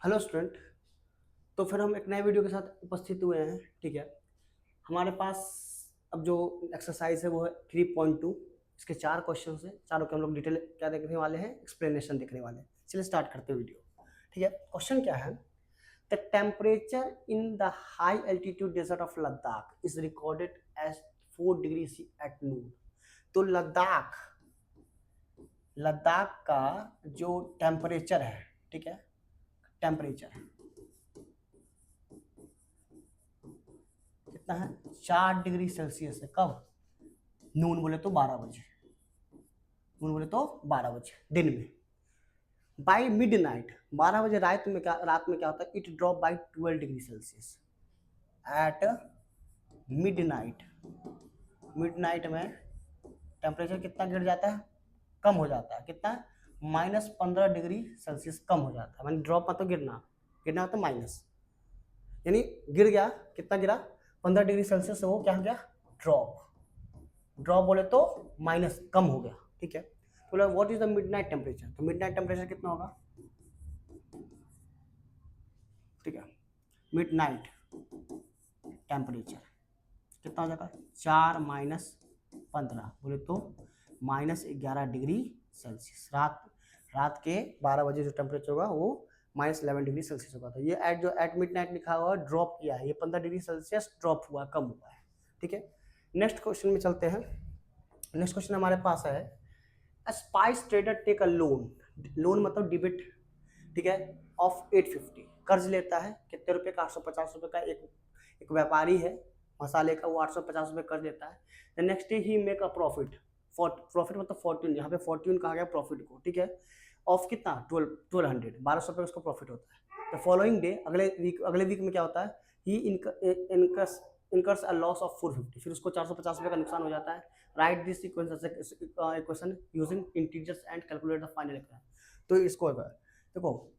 Hello student. तो फिर हम एक नए वीडियो के साथ उपस्थित हुए हैं। ठीक है, हमारे पास अब जो एक्सरसाइज है वो है 3.2। इसके 4 क्वेश्चन हैं, चारों के हम लोग डिटेल क्या देखने वाले हैं, एक्सप्लेनेशन देखने वाले हैं। चलिए स्टार्ट करते हैं वीडियो। ठीक है, क्वेश्चन क्या है? The temperature in the high altitude desert of Ladakh is recorded as 4 degree C at noon. तो लद्दाख लद्दाख का जो टेम्परेचर है, ठीक है, टेम्परेचर कितना है? 4 डिग्री सेल्सियस है। कब? नून बोले तो 12 बजे। नून बोले तो 12 बजे दिन में। बाई मिड नाइट 12 बजे रात में क्या होता है? It drop by 12 degree Celsius at mid night में टेम्परेचर कितना गिर जाता है? कम हो जाता है। कितना? -15 डिग्री सेल्सियस कम हो जाता है। मैंने ड्रॉप मतलब गिरना, गिरना होता है माइनस, यानी गिर गया। कितना गिरा? 15 डिग्री सेल्सियस से वो क्या हो गया? ड्रॉप बोले तो माइनस, कम हो गया। ठीक है, तो बोला what is the midnight temperature. तो मिडनाइट टेम्परेचर कितना होगा? ठीक है, मिडनाइट टेम्परेचर कितना हो जाएगा? 4 - 15 बोले तो -11 डिग्री सेल्सियस। रात के 12 बजे जो टेम्परेचर होगा वो -11 डिग्री सेल्सियस होगा। तो ये एट मिड नाइट लिखा हुआ है, ड्रॉप किया है, ये 15 डिग्री सेल्सियस ड्रॉप हुआ, कम हुआ है। ठीक है, नेक्स्ट क्वेश्चन में चलते हैं। नेक्स्ट क्वेश्चन हमारे पास है, A spice trader take a loan मतलब डिबिट, ठीक है, ऑफ 850। कर्ज लेता है कितने रुपए का? 850 रुपए का। एक व्यापारी है मसाले का, वो 850 रुपए कर्ज लेता है। The next day he make a profit. Profit मतलब फॉर्ट्यून, यहाँ पे फॉर्ट्यून कहा गया प्रॉफिट को। ठीक है, ऑफ कितना? 1200, 1200 रुपये उसको प्रॉफिट होता है। द फॉलोइंग डे, अगले वीक में क्या होता है? ही इनकर्स अ लॉस ऑफ 450, फिर उसको 450 रुपये का नुकसान हो जाता है। Right this equation using integers and calculate the final equation. तो इसको देखो,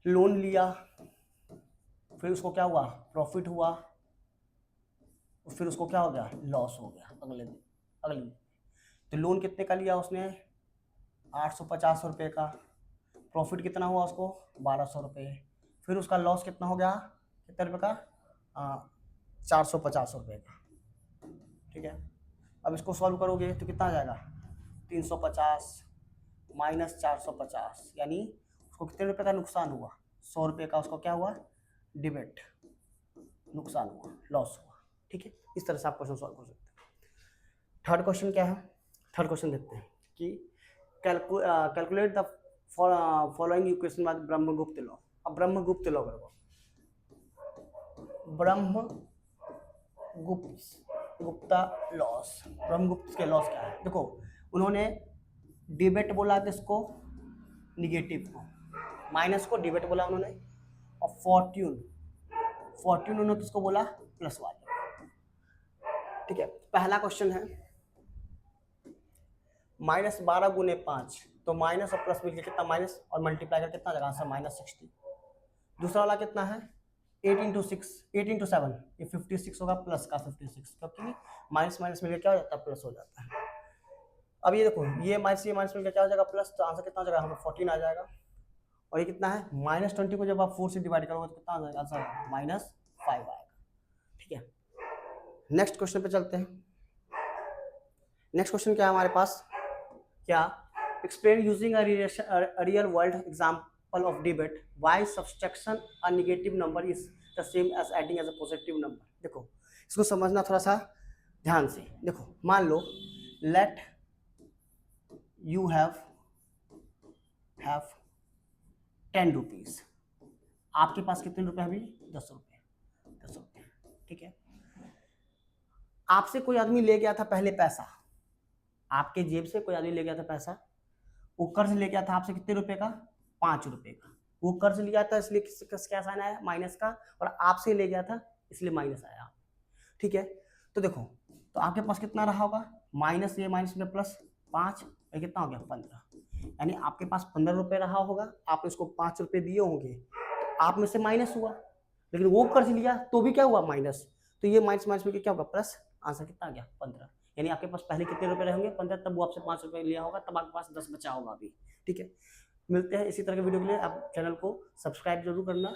लोन लिया, फिर उसको क्या हुआ? प्रॉफिट हुआ, फिर उसको क्या हो गया? लॉस हो गया अगले दिन। तो लोन कितने का लिया उसने? 850 रुपये का। प्रॉफिट कितना हुआ उसको? 1200 रुपये। फिर उसका लॉस कितना हो गया? कितने रुपये का? 450 रुपये का। ठीक है, अब इसको सॉल्व करोगे तो कितना आ जाएगा? 350 -450, यानी उसको कितने रुपए का नुकसान हुआ? 100 रुपये का उसको क्या हुआ? डिबेट, नुकसान हुआ, लॉस हुआ। ठीक है, इस तरह से आप क्वेश्चन सॉल्व कर सकते हैं। थर्ड क्वेश्चन क्या है? थर्ड क्वेश्चन देखते हैं कि calculate the following equation by Brahmagupta law. अब ब्रह्मगुप्त लॉ करो। ब्रह्मगुप्ता लॉस, ब्रह्मगुप्त के लॉस क्या है? देखो, उन्होंने डिबेट बोला किसको? निगेटिव को। माइनस को डिबेट बोला उन्होंने, और फॉर्ट्यून उन्होंने किसको बोला? प्लस वाले। ठीक है, पहला क्वेश्चन है -12 × 5, तो माइनस और प्लस मिलकर कितना? माइनस, और मल्टीप्लाई कर कितना जाएगा आंसर? -60। दूसरा वाला कितना है? 8 × 7, ये 56 होगा, प्लस का 56, क्योंकि माइनस माइनस मिलकर क्या हो जाता है? प्लस हो जाता है। अब ये देखो, ये माइनस मिलकर क्या हो जाएगा? प्लस, तो आंसर कितना हो जाएगा? हमें 14 आ जाएगा। और ये कितना है? -20 को जब आप 4 से डिवाइड करोगे तो कितना आ जाएगा आंसर? -5 आएगा। ठीक है, नेक्स्ट क्वेश्चन पे चलते हैं। नेक्स्ट क्वेश्चन क्या है हमारे पास? क्या? Explain using real world example of debate why subtraction a negative number is the same as adding as a positive number. देखो, इसको समझना थोड़ा सा ध्यान से। देखो, मान लो लेट यू हैव 10 रुपीज। आपके पास कितने रुपए? अभी 10 रुपए। 10 रुपए, ठीक है। आपसे कोई आदमी ले गया था पहले पैसा, आपके जेब से कोई आदमी ले गया था पैसा। वो कर्ज ले गया था आपसे कितने रुपए का? 5 रुपए का। वो कर्ज लिया था इसलिए क्या साइन आया? माइनस का, और आपसे ले गया था इसलिए माइनस आया। ठीक है, तो देखो, तो आपके पास कितना रहा होगा? माइनस, ये माइनस में प्लस 5, ये कितना हो गया? 15। यानी आपके पास 15 रुपए रहा होगा, आपने उसको 5 रुपए दिए होंगे, तो आप में से माइनस हुआ। लेकिन वो कर्ज लिया तो भी क्या हुआ? माइनस। तो ये माइनस माइनस में क्या होगा? प्लस। आंसर कितना आ गया? 15। यानी आपके पास पहले कितने रुपए रहेंगे? 15, तब वो आपसे 5 रुपए लिया होगा, तब आपके पास 10 बचा होगा अभी। ठीक है, मिलते हैं इसी तरह के वीडियो के लिए, आप चैनल को सब्सक्राइब जरूर करना।